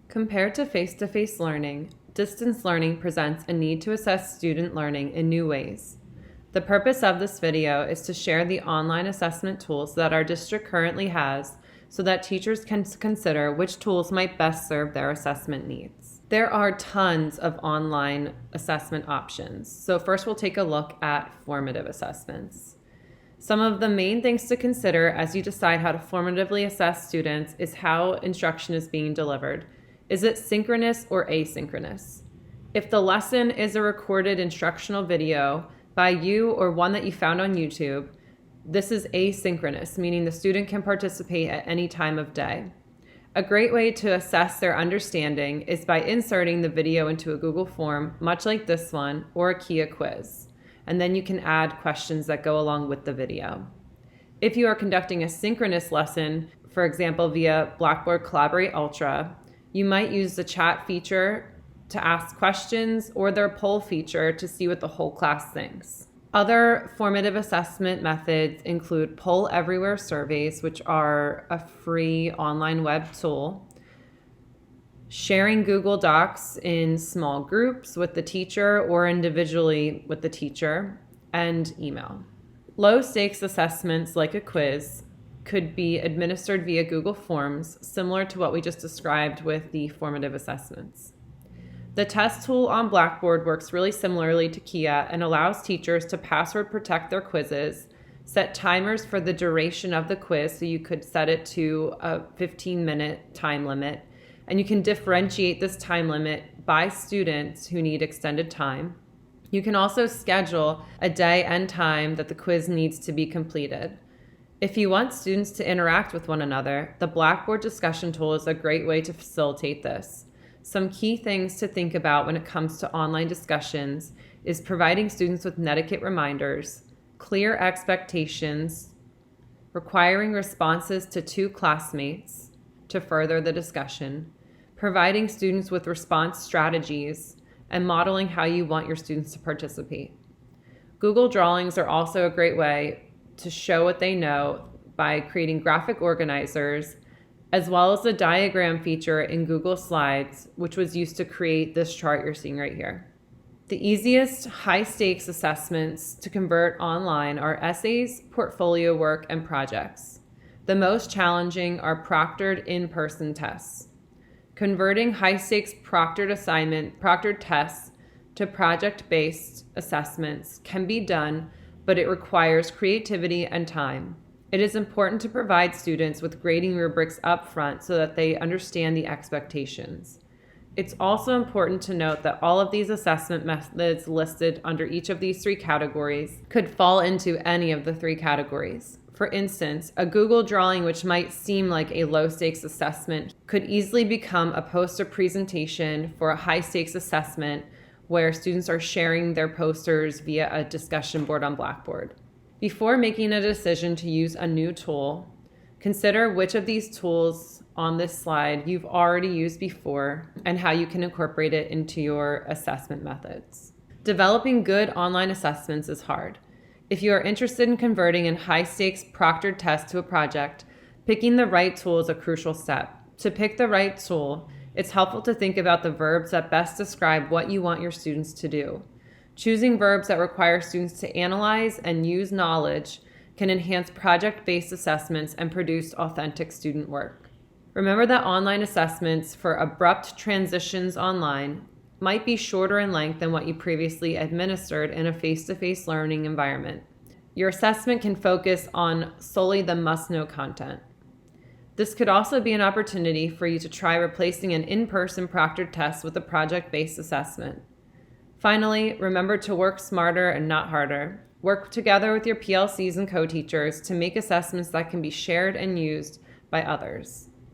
Compared to face-to-face learning, distance learning presents a need to assess student learning in new ways. The purpose of this video is to share the online assessment tools that our district currently has so that teachers can consider which tools might best serve their assessment needs. There are tons of online assessment options. So first we'll take a look at formative assessments. Some of the main things to consider as you decide how to formatively assess students is how instruction is being delivered. Is it synchronous or asynchronous? If the lesson is a recorded instructional video by you or one that you found on YouTube, this is asynchronous, meaning the student can participate at any time of day. A great way to assess their understanding is by inserting the video into a Google form, much like this one, or a Kia quiz. And then you can add questions that go along with the video. If you are conducting a synchronous lesson, for example, via Blackboard Collaborate Ultra, you might use the chat feature to ask questions or their poll feature to see what the whole class thinks. Other formative assessment methods include Poll Everywhere surveys, which are a free online web tool, sharing Google Docs in small groups with the teacher or individually with the teacher, and email. Low stakes assessments like a quiz could be administered via Google Forms, similar to what we just described with the formative assessments. The test tool on Blackboard works really similarly to Kia and allows teachers to password protect their quizzes, set timers for the duration of the quiz, so you could set it to a 15-minute time limit, and you can differentiate this time limit by students who need extended time. You can also schedule a day and time that the quiz needs to be completed. If you want students to interact with one another, the Blackboard discussion tool is a great way to facilitate this. Some key things to think about when it comes to online discussions is providing students with netiquette reminders, clear expectations, requiring responses to two classmates to further the discussion, providing students with response strategies, and modeling how you want your students to participate. Google Drawings are also a great way to show what they know by creating graphic organizers, as well as the diagram feature in Google Slides, which was used to create this chart you're seeing right here. The easiest high-stakes assessments to convert online are essays, portfolio work, and projects. The most challenging are proctored in-person tests. Converting high-stakes proctored tests to project-based assessments can be done, but it requires creativity and time. It is important to provide students with grading rubrics up front so that they understand the expectations. It's also important to note that all of these assessment methods listed under each of these three categories could fall into any of the three categories. For instance, a Google drawing, which might seem like a low-stakes assessment, could easily become a poster presentation for a high-stakes assessment where students are sharing their posters via a discussion board on Blackboard. Before making a decision to use a new tool, consider which of these tools on this slide you've already used before and how you can incorporate it into your assessment methods. Developing good online assessments is hard. If you are interested in converting a high-stakes proctored test to a project, picking the right tool is a crucial step. To pick the right tool, it's helpful to think about the verbs that best describe what you want your students to do. Choosing verbs that require students to analyze and use knowledge can enhance project-based assessments and produce authentic student work. Remember that online assessments for abrupt transitions online might be shorter in length than what you previously administered in a face-to-face learning environment. Your assessment can focus on solely the must-know content. This could also be an opportunity for you to try replacing an in-person proctored test with a project-based assessment. Finally, remember to work smarter and not harder. Work together with your PLCs and co-teachers to make assessments that can be shared and used by others.